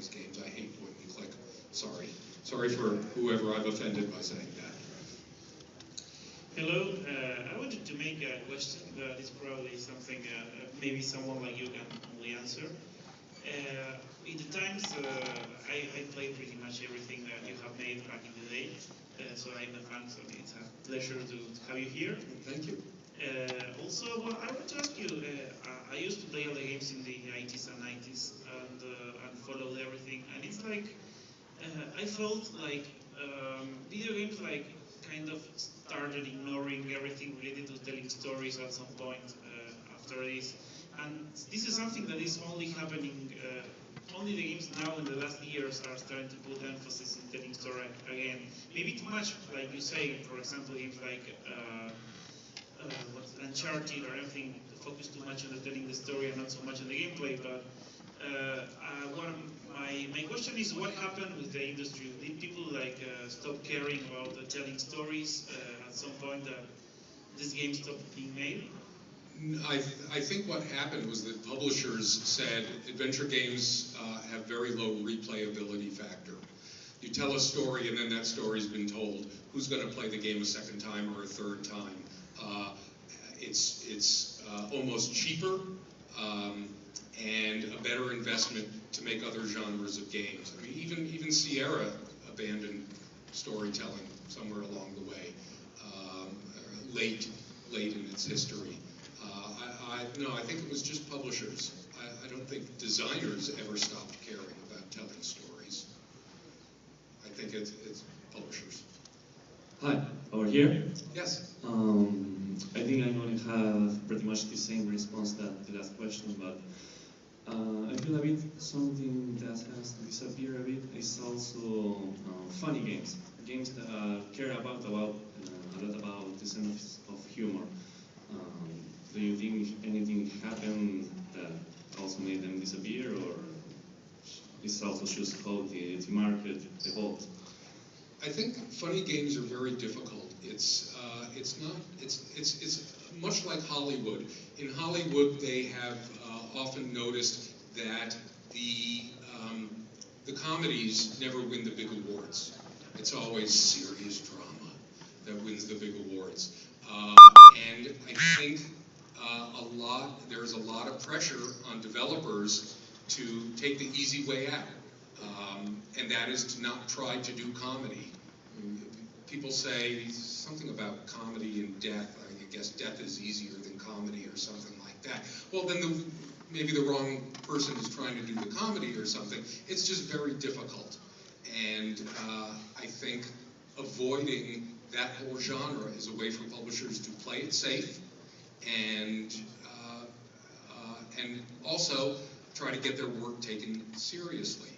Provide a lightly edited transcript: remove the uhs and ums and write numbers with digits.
plays games. I hate point and click. Sorry. Sorry for whoever I've offended by saying that. Hello, I wanted to make a question, but it's probably something maybe someone like you can only answer. In the times, I played pretty much everything that you have made back in the day, so I'm a fan, so it's a pleasure to have you here. Thank you. Also, well, I want to ask you, I used to play all the games in the 80s and 90s and followed everything, and it's like, I felt like video games like kind of started ignoring everything related to telling stories at some point after this. And this is something that is only happening, only the games now in the last years are starting to put emphasis in telling story again. Maybe too much, like you say, for example, games like Uncharted or anything, focus too much on telling the story and not so much on the gameplay. But my question is, what happened with the industry? Did people like stop caring about telling stories at some point that this game stopped being made? I think what happened was that publishers said adventure games have very low replayability factor. You tell a story and then that story's been told. Who's going to play the game a second time or a third time? It's almost cheaper and a better investment to make other genres of games. I mean, even Sierra abandoned storytelling somewhere along the way, late in its history. No, I think it was just publishers. I don't think designers ever stopped caring about telling stories. I think it's publishers. Hi, over here? Yes. I think I'm going to have pretty much the same response that the last question, but I feel a bit something that has disappeared a bit is also funny games. Games that care a lot about the sense of humor. Do you think anything happened that also made them disappear, or is it also just how the market evolved? I think funny games are very difficult. It's much like Hollywood. In Hollywood, they have often noticed that the comedies never win the big awards. It's always serious drama that wins the big awards. And I think there's a lot of pressure on developers to take the easy way out, and that is to not try to do comedy. People say something about comedy and death. I guess death is easier than comedy or something like that. Well, then maybe the wrong person is trying to do the comedy or something. It's just very difficult. And I think avoiding that whole genre is a way for publishers to play it safe and also try to get their work taken seriously.